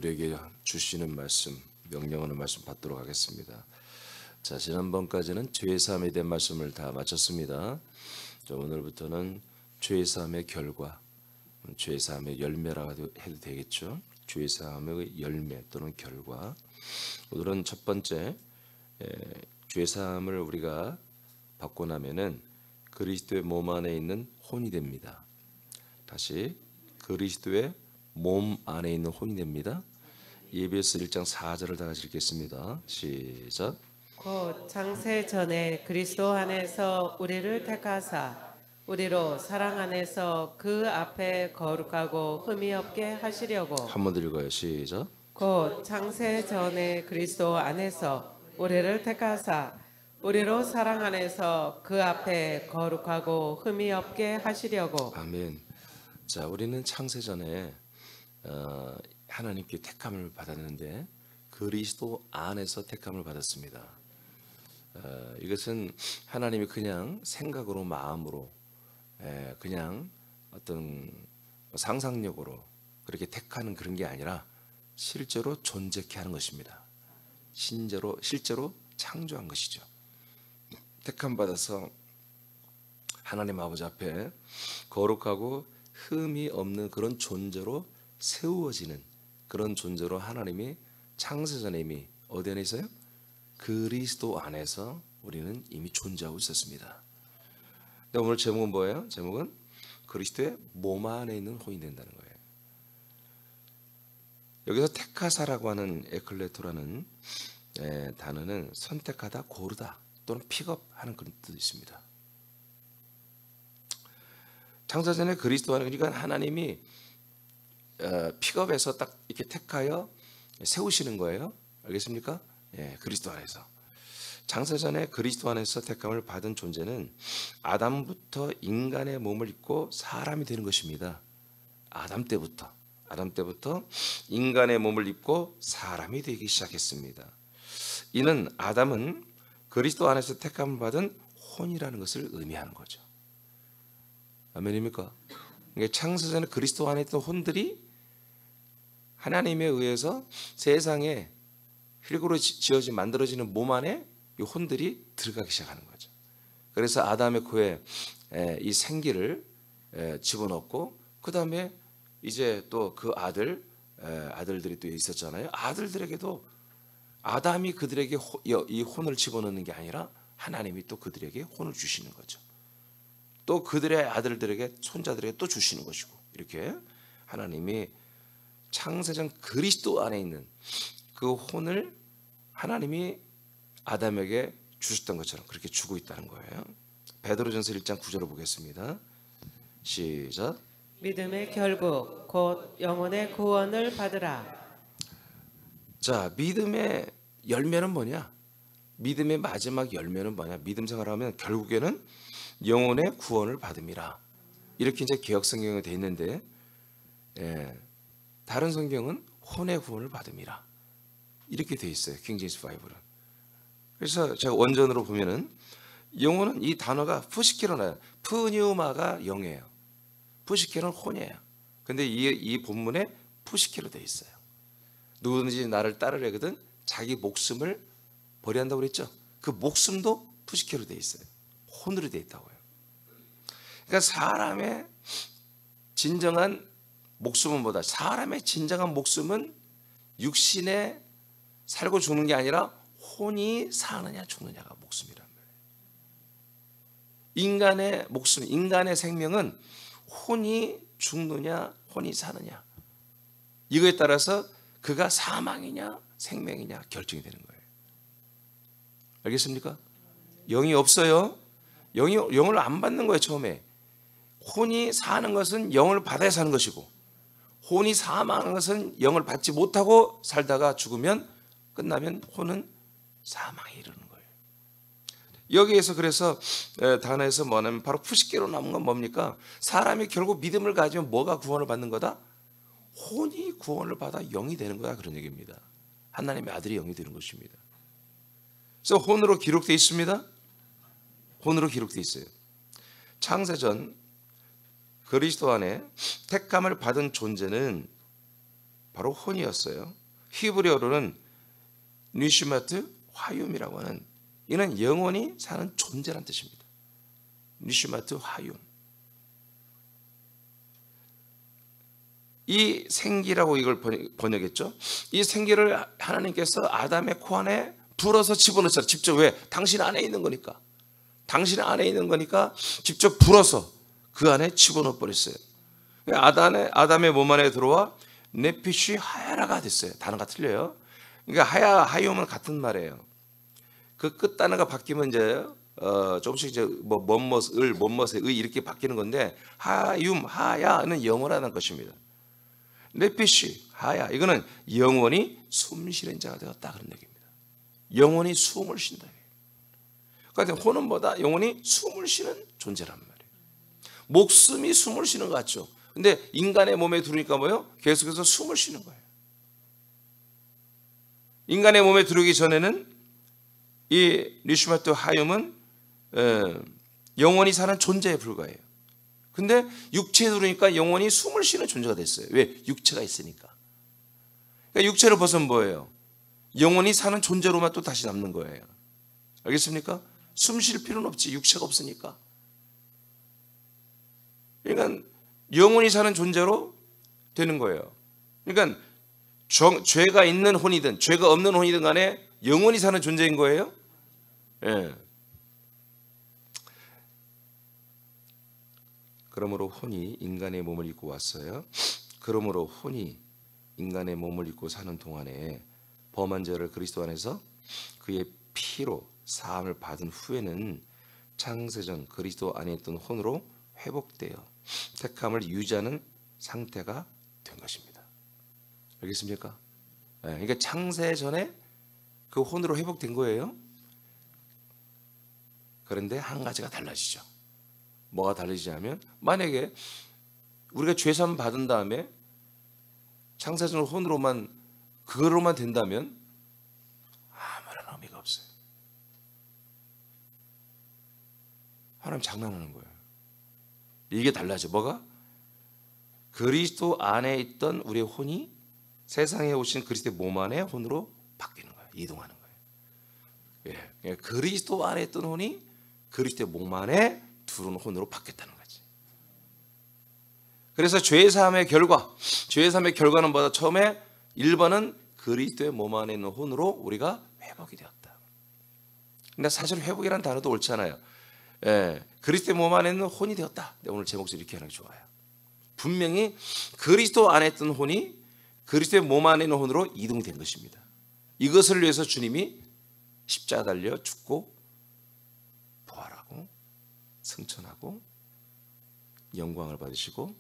우리에게 주시는 말씀, 명령하는 말씀 받도록 하겠습니다. 자, 지난번까지는 죄사함에 대한 말씀을 다 마쳤습니다. 자, 오늘부터는 죄사함의 결과, 죄사함의 열매라고 해도 되겠죠. 죄사함의 열매 또는 결과. 오늘은 첫 번째, 죄사함을 우리가 받고 나면은 그리스도의 몸 안에 있는 혼이 됩니다. 다시 그리스도의 몸 안에 있는 혼이 됩니다. EBS 1장 4절을 다 같이 읽겠습니다. 시작. 곧 창세 전에 그리스도 안에서 우리를 택하사 우리로 사랑 안에서 그 앞에 거룩하고 흠이 없게 하시려고. 한 번 더 읽어요. 시작. 곧 창세 전에 그리스도 안에서 우리를 택하사 우리로 사랑 안에서 그 앞에 거룩하고 흠이 없게 하시려고. 아멘. 자, 우리는 창세 전에 하나님께 택함을 받았는데 그리스도 안에서 택함을 받았습니다. 이것은 하나님이 그냥 생각으로 마음으로 그냥 어떤 상상력으로 그렇게 택하는 그런 게 아니라 실제로 존재케 하는 것입니다. 실제로 창조한 것이죠. 택함 받아서 하나님 아버지 앞에 거룩하고 흠이 없는 그런 존재로 세워지는 그런 존재로 하나님이 창세전에 이미 어디 안에 있어요? 그리스도 안에서 우리는 이미 존재하고 있었습니다. 오늘 제목은 뭐예요? 제목은 그리스도의 몸 안에 있는 혼이 된다는 거예요. 여기서 택하사라고 하는 에클레토라는 단어는 선택하다, 고르다 또는 픽업하는 그런 뜻이 있습니다. 창세전에 그리스도 안에, 그러니까 하나님이 픽업해서 딱 이렇게 택하여 세우시는 거예요. 알겠습니까? 예, 그리스도 안에서. 창세전에 그리스도 안에서 택함을 받은 존재는 아담부터 인간의 몸을 입고 사람이 되는 것입니다. 아담 때부터 인간의 몸을 입고 사람이 되기 시작했습니다. 이는 아담은 그리스도 안에서 택함을 받은 혼이라는 것을 의미하는 거죠. 아멘입니까? 창세전에 그리스도 안에 있던 혼들이 하나님에 의해서 세상에 흙으로 지어진 만들어지는 몸 안에 이 혼들이 들어가기 시작하는 거죠. 그래서 아담의 코에 이 생기를 집어넣고 그 다음에 이제 또 그 아들들이 또 있었잖아요. 아들들에게도 아담이 그들에게 이 혼을 집어넣는 게 아니라 하나님이 또 그들에게 혼을 주시는 거죠. 또 그들의 아들들에게 손자들에게 또 주시는 것이고, 이렇게 하나님이 창세전 그리스도 안에 있는 그 혼을 하나님이 아담에게 주셨던 것처럼 그렇게 주고 있다는 거예요. 베드로전서 1장 9절을 보겠습니다. 시작. 믿음의 결국 곧 영혼의 구원을 받으라. 자, 믿음의 열매는 뭐냐? 믿음의 마지막 열매는 뭐냐? 믿음 생활하면 결국에는 영혼의 구원을 받음이라. 이렇게 이제 개역 성경에 돼 있는데, 다른 성경은 혼의 구원을 받음이라. 이렇게 돼 있어요. 킹 제임스 바이블은. 그래서 제가 원전으로 보면은 영혼은 이 단어가 푸시케로나요. 푸뉴마가 영이에요. 푸시케로는 혼이에요. 근데 이 본문에 푸시케로 돼 있어요. 누구든지 나를 따르려거든 자기 목숨을 버려야 한다고 그랬죠. 그 목숨도 푸시케로 돼 있어요. 혼으로 돼 있다고요. 그러니까 사람의 진정한 목숨은 뭐다? 사람의 진정한 목숨은 육신에 살고 죽는 게 아니라 혼이 사느냐 죽느냐가 목숨이란 말이에요. 인간의 목숨, 인간의 생명은 혼이 죽느냐 혼이 사느냐, 이거에 따라서 그가 사망이냐 생명이냐 결정이 되는 거예요. 알겠습니까? 영이 없어요. 영을 안 받는 거예요. 처음에 혼이 사는 것은 영을 받아야 사는 것이고, 혼이 사망하는 것은 영을 받지 못하고 살다가 죽으면 끝나면 혼은 사망에 이르는 거예요. 여기에서 그래서 단어에서 뭐냐면 바로 푸시케로 남은 건 뭡니까? 사람이 결국 믿음을 가지면 뭐가 구원을 받는 거다? 혼이 구원을 받아 영이 되는 거야, 그런 얘기입니다. 하나님의 아들이 영이 되는 것입니다. 그래서 혼으로 기록되어 있습니다. 혼으로 기록되어 있어요. 창세전 그리스도 안에 택함을 받은 존재는 바로 혼이었어요. 히브리어로는 니슈마트 화윰이라고 하는, 이는 영원히 사는 존재란 뜻입니다. 니슈마트 화윰. 이 생기라고 이걸 번역했죠. 이 생기를 하나님께서 아담의 코 안에 불어서 집어넣었어요. 직접. 왜? 당신 안에 있는 거니까. 당신 안에 있는 거니까 직접 불어서 그 안에 집어넣어 버렸어요. 아담의 몸 안에 들어와 네피쉬 하야라가 됐어요. 단어가 틀려요. 그러니까 하윰은 같은 말이에요. 그 끝 단어가 바뀌면 이제 조금씩 이제 뭐 뭔멋의 의 이렇게 바뀌는 건데, 하윰, 하야는 영원하다는 것입니다. 네피쉬, 하야, 이거는 영원히 숨쉬는 자가 되었다 그런 얘기입니다. 영원히 숨을 쉰다. 그러니까 혼은 뭐다? 영원히 숨을 쉬는 존재란 말이에요. 목숨이 숨을 쉬는 것 같죠. 근데 인간의 몸에 들으니까 뭐예요? 계속해서 숨을 쉬는 거예요. 인간의 몸에 들어오기 전에는 이 니슈마트 하윰은 영원히 사는 존재에 불과해요. 근데 육체에 들어오니까 영원히 숨을 쉬는 존재가 됐어요. 왜? 육체가 있으니까. 그러니까 육체를 벗으면 뭐예요? 영원히 사는 존재로만 또 다시 남는 거예요. 알겠습니까? 숨 쉴 필요는 없지. 육체가 없으니까. 그러니까 영원히 사는 존재로 되는 거예요. 그러니까 죄가 있는 혼이든 죄가 없는 혼이든 간에 영원히 사는 존재인 거예요. 예. 그러므로 혼이 인간의 몸을 입고 왔어요. 그러므로 혼이 인간의 몸을 입고 사는 동안에 범한 죄를 그리스도 안에서 그의 피로 사함을 받은 후에는 창세전 그리스도 안에 있던 혼으로 회복되어 택함을 유지하는 상태가 된 것입니다. 알겠습니까? 네, 그러니까 창세전에 그 혼으로 회복된 거예요. 그런데 한 가지가 달라지죠. 뭐가 달라지냐면, 만약에 우리가 죄사함 받은 다음에 창세전 혼으로만 그거로만 된다면 아무런 의미가 없어요. 하나님 장난하는 거예요. 이게 달라져. 뭐가? 그리스도 안에 있던 우리의 혼이 세상에 오신 그리스도의 몸 안에 혼으로 바뀌는 거예요. 이동하는 거예요. 예. 그리스도 안에 있던 혼이 그리스도의 몸 안에 들어온 혼으로 바뀌었다는 거지. 그래서 죄사함의 결과는 뭐다? 처음에 1번은 그리스도의 몸 안에 있는 혼으로 우리가 회복이 되었다. 근데 사실 회복이라는 단어도 옳지 않아요. 예, 그리스도의 몸 안에 있는 혼이 되었다. 오늘 제 목소리 이렇게 하는 게 좋아요. 분명히 그리스도 안에 있던 혼이 그리스도의 몸 안에 있는 혼으로 이동이 된 것입니다. 이것을 위해서 주님이 십자가 달려 죽고 부활하고 승천하고 영광을 받으시고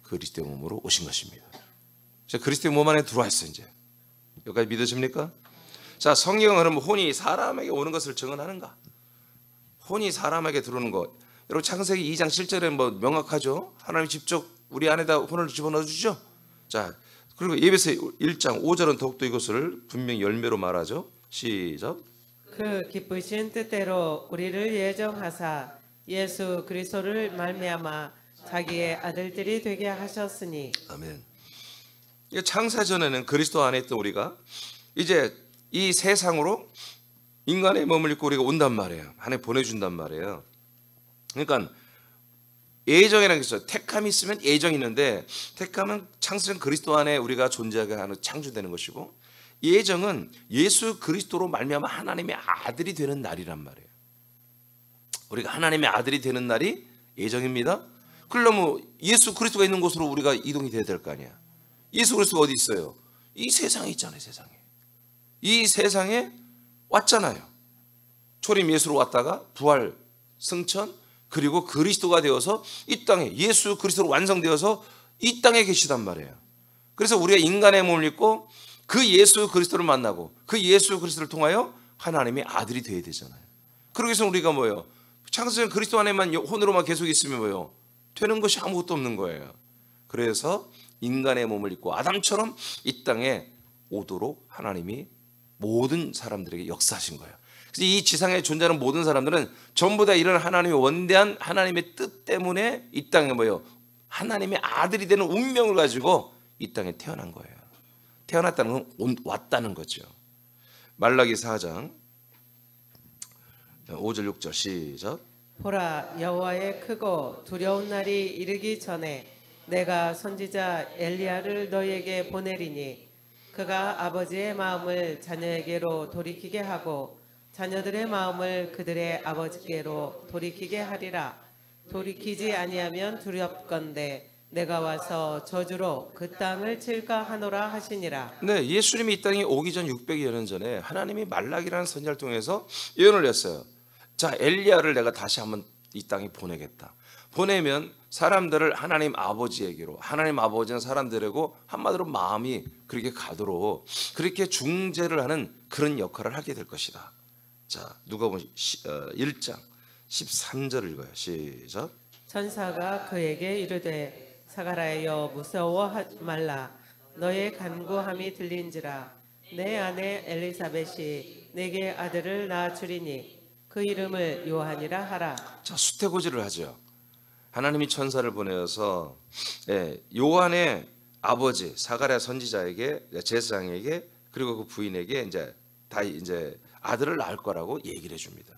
그리스도의 몸으로 오신 것입니다. 자, 그리스도의 몸 안에 들어와 있어요. 이제 여기까지 믿으십니까? 자, 성경은 그러면 혼이 사람에게 오는 것을 증언하는가? 혼이 사람에게 들어오는 것, 여러분 창세기 2장 7절에 뭐 명확하죠. 하나님이 직접 우리 안에다 혼을 집어넣어 주죠. 자, 그리고 예배서 1장 5절은 더욱더 이것을 분명히 열매로 말하죠. 시작. 그 기쁘신 뜻대로 우리를 예정하사 예수 그리스도를 말미암아 자기의 아들들이 되게 하셨으니. 아멘. 창세전에는 그리스도 안에 있던 우리가 이제 이 세상으로 인간의 몸을 입고 우리가 온단 말이에요. 하나님 보내준단 말이에요. 그러니까 예정이라는 게 있어요. 택함이 있으면 예정이 있는데, 택함은 창세전 그리스도 안에 우리가 존재하게 하는 창조되는 것이고, 예정은 예수 그리스도로 말미암아 하나님의 아들이 되는 날이란 말이에요. 우리가 하나님의 아들이 되는 날이 예정입니다. 그러려면 예수 그리스도가 있는 곳으로 우리가 이동이 돼야 될 거 아니야. 예수 그리스도가 어디 있어요? 이 세상에 있잖아요. 세상에. 이 세상에 왔잖아요. 초림 예수로 왔다가 부활, 승천, 그리고 그리스도가 되어서 이 땅에 예수 그리스도로 완성되어서 이 땅에 계시단 말이에요. 그래서 우리가 인간의 몸을 입고 그 예수 그리스도를 만나고 그 예수 그리스도를 통하여 하나님의 아들이 되어야 되잖아요. 그러기 위해서 우리가 뭐예요? 창세전 그리스도 안에만 혼으로만 계속 있으면 뭐예요? 되는 것이 아무것도 없는 거예요. 그래서 인간의 몸을 입고 아담처럼 이 땅에 오도록 하나님이 모든 사람들에게 역사하신 거예요. 그래서 이 지상에 존재하는 모든 사람들은 전부 다 이런 하나님의 원대한 하나님의 뜻 때문에 이 땅에 뭐예요? 하나님의 아들이 되는 운명을 가지고 이 땅에 태어난 거예요. 태어났다는 건 왔다는 거죠. 말라기 4장 5절 6절 시작. 보라, 여호와의 크고 두려운 날이 이르기 전에 내가 선지자 엘리야를 너희에게 보내리니 그가 아버지의 마음을 자녀에게로 돌이키게 하고 자녀들의 마음을 그들의 아버지께로 돌이키게 하리라. 돌이키지 아니하면 두렵건대 내가 와서 저주로 그 땅을 칠까 하노라 하시니라. 네, 예수님이 이 땅에 오기 전 600여 년 전에 하나님이 말라기라는 선지자를 통해서 예언을 했어요. 자, 엘리야를 내가 다시 한번 이 땅에 보내겠다. 보내면 사람들을 하나님 아버지에게로, 하나님 아버지는 사람들에게 한마디로 마음이 그렇게 가도록 그렇게 중재를 하는 그런 역할을 하게 될 것이다. 자, 누가복음 1장 13절을 읽어요. 시작. 천사가 그에게 이르되 사가랴여 무서워하지 말라. 너의 간구함이 들린지라. 내 아내 엘리사벳이 내게 아들을 낳아주리니 그 이름을 요한이라 하라. 자, 수태고지를 하죠. 하나님이 천사를 보내어서 요한의 아버지 사가랴 선지자에게, 제사장에게, 그리고 그 부인에게 이제 아들을 낳을 거라고 얘기를 해줍니다.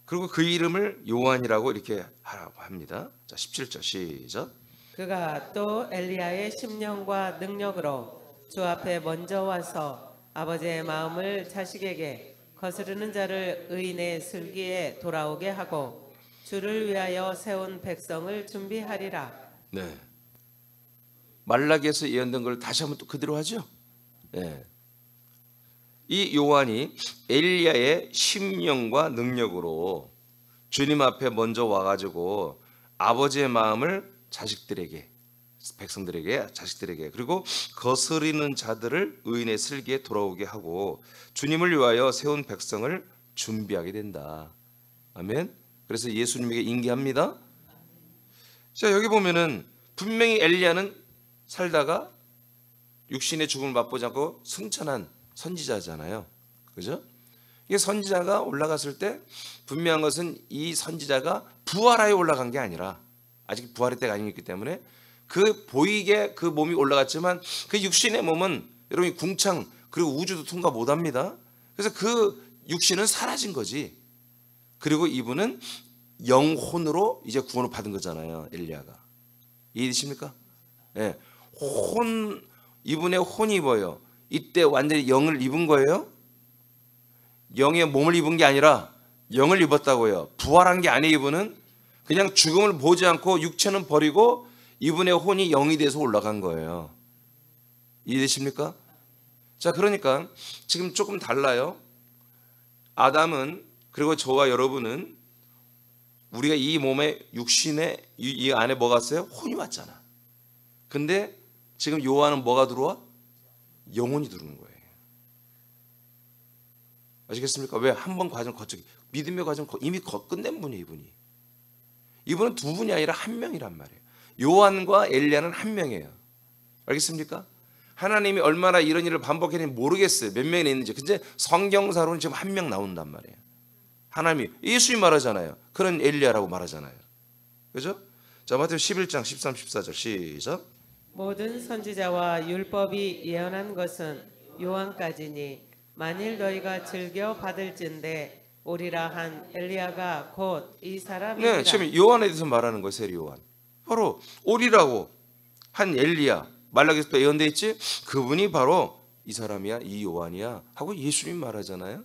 그리고 그 이름을 요한이라고 이렇게 하라고 합니다. 자, 17절 시작. 그가 또 엘리야의 심령과 능력으로 주 앞에 먼저 와서 아버지의 마음을 자식에게 거스르는 자를 의인의 슬기에 돌아오게 하고 주를 위하여 세운 백성을 준비하리라. 네. 말라기에서 예언된 걸 다시 한번 또 그대로 하죠. 네. 이 요한이 엘리야의 심령과 능력으로 주님 앞에 먼저 와가지고 아버지의 마음을 자식들에게, 백성들에게, 자식들에게, 그리고 거스리는 자들을 의인의 슬기에 돌아오게 하고 주님을 위하여 세운 백성을 준비하게 된다. 아멘. 그래서 예수님에게 인계합니다. 자, 여기 보면은 분명히 엘리야는 살다가 육신의 죽음을 맛보지 않고 승천한 선지자잖아요. 그죠? 이게 선지자가 올라갔을 때 분명한 것은 이 선지자가 부활하여 올라간 게 아니라, 아직 부활의 때가 아니기 때문에 그 보이게 그 몸이 올라갔지만 그 육신의 몸은 여러분이 궁창 그리고 우주도 통과 못합니다. 그래서 그 육신은 사라진 거지. 그리고 이분은 영혼으로 이제 구원을 받은 거잖아요. 엘리야가. 이해되십니까? 예. 이분의 혼이 뭐예요? 이때 완전히 영을 입은 거예요. 영의 몸을 입은 게 아니라 영을 입었다고요. 부활한 게 아니에요. 이분은 그냥 죽음을 보지 않고 육체는 버리고 이분의 혼이 영이 돼서 올라간 거예요. 이해되십니까? 자, 그러니까 지금 조금 달라요. 아담은, 그리고 저와 여러분은 우리가 이 몸에 육신에 이 안에 뭐가 왔어요? 혼이 왔잖아. 근데 지금 요한은 뭐가 들어와? 영혼이 들어오는 거예요. 아시겠습니까? 왜? 한 번 과정 거쳐, 믿음의 과정 이미 끝낸 분이에요. 이분은 두 분이 아니라 한 명이란 말이에요. 요한과 엘리야는 한 명이에요. 알겠습니까? 하나님이 얼마나 이런 일을 반복했는지 모르겠어요. 몇 명이 있는지. 근데 성경사로는 지금 한 명 나온단 말이에요. 하나님이, 예수님 말하잖아요. 그런 엘리야라고 말하잖아요. 그죠? 자, 마태복음 11장 13, 14절 시작. 모든 선지자와 율법이 예언한 것은 요한까지니 만일 너희가 즐겨 받을진대 오리라 한 엘리야가 곧 이 사람이니라. 네, 지금 요한에 대해서 말하는 거예요. 세리 요한. 바로 오리라고 한 엘리야, 말라기에서 예언돼 있지? 그분이 바로 이 사람이야, 이 요한이야 하고 예수님 말하잖아요.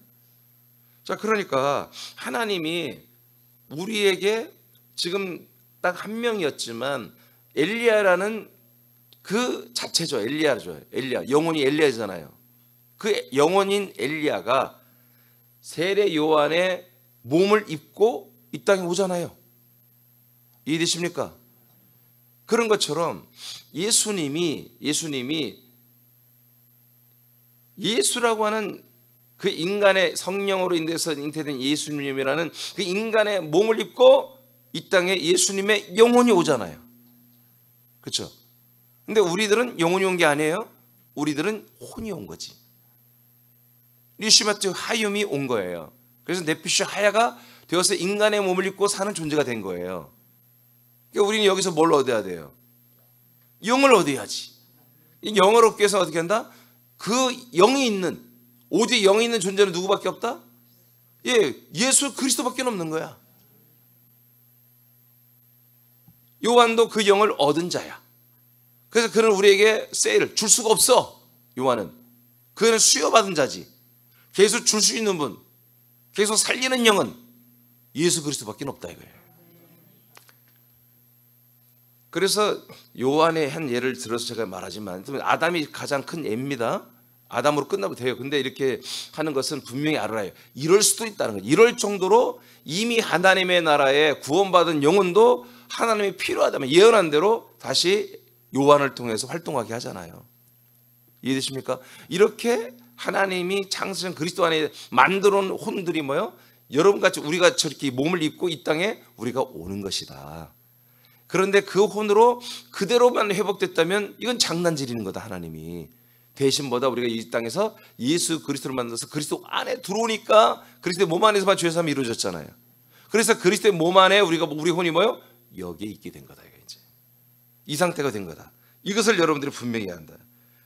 자, 그러니까 하나님이 우리에게 지금 딱 한 명이었지만 엘리야라는 그 자체죠. 엘리야죠. 엘리야. 영혼이 엘리야잖아요. 그 영혼인 엘리야가 세례 요한의 몸을 입고 이 땅에 오잖아요. 이해되십니까? 그런 것처럼 예수님이 예수라고 하는 그 인간의 성령으로 인해서 잉태된 예수님이라는 그 인간의 몸을 입고 이 땅에 예수님의 영혼이 오잖아요. 그렇죠? 근데 우리들은 영혼이 온 게 아니에요. 우리들은 혼이 온 거지. 리시마트 하얰이 온 거예요. 그래서 네피슈 하야가 되어서 인간의 몸을 입고 사는 존재가 된 거예요. 그러니까 우리는 여기서 뭘 얻어야 돼요? 영을 얻어야지. 이 영을 얻기 위해서 어떻게 한다? 그 영이 있는, 오직 영이 있는 존재는 누구밖에 없다? 예, 예수 그리스도밖에 없는 거야. 요한도 그 영을 얻은 자야. 그래서 그는 우리에게 세일 줄 수가 없어. 요한은 그는 수여받은 자지. 계속 줄 수 있는 분, 계속 살리는 영은 예수 그리스도밖에 없다 이거예요. 그래서 요한의 한 예를 들어서 제가 말하지만 아담이 가장 큰 예입니다. 아담으로 끝나면 돼요. 근데 이렇게 하는 것은 분명히 알아요. 이럴 수도 있다는 거예요. 이럴 정도로 이미 하나님의 나라에 구원받은 영혼도 하나님이 필요하다면 예언한 대로 다시 요한을 통해서 활동하게 하잖아요. 이해되십니까? 이렇게 하나님이 창세전 그리스도 안에 만들어 놓은 혼들이 뭐요? 여러분같이 우리가 저렇게 몸을 입고 이 땅에 우리가 오는 것이다. 그런데 그 혼으로 그대로만 회복됐다면 이건 장난질이는 거다. 하나님이 대신 뭐다? 우리가 이 땅에서 예수 그리스도를 만나서 그리스도 안에 들어오니까 그리스도의 몸 안에서만 죄사함이 이루어졌잖아요. 그래서 그리스도의 몸 안에 우리 혼이 뭐요? 여기에 있게 된 거다. 이제 이 상태가 된 거다. 이것을 여러분들이 분명히 해야 한다.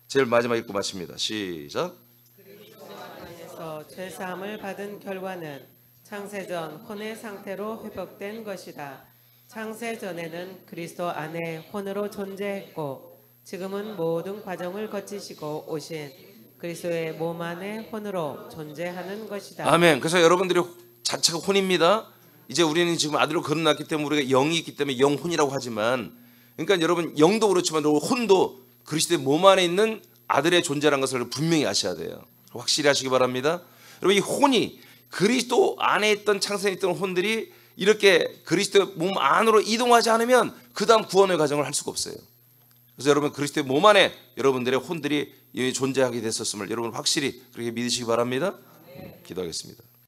제일 마지막 읽고 마칩니다. 시작. 그리스도 죄사함을 받은 결과는 창세전 혼의 상태로 회복된 것이다. 창세전에는 그리스도 안에 혼으로 존재했고 지금은 모든 과정을 거치시고 오신 그리스도의 몸 안에 혼으로 존재하는 것이다. 아멘. 그래서 여러분들이 자체가 혼입니다. 이제 우리는 지금 아들로 거듭났기 때문에 우리가 영이 있기 때문에 영혼이라고 하지만, 그러니까 여러분 영도 그렇지만 혼도 그리스도의 몸 안에 있는 아들의 존재라는 것을 분명히 아셔야 돼요. 확실히 하시기 바랍니다. 여러분 이 혼이 그리스도 안에 있던 창세에 있던 혼들이 이렇게 그리스도의 몸 안으로 이동하지 않으면 그 다음 구원의 과정을 할 수가 없어요. 그래서 여러분 그리스도의 몸 안에 여러분들의 혼들이 존재하게 됐었음을 여러분 확실히 그렇게 믿으시기 바랍니다. 기도하겠습니다.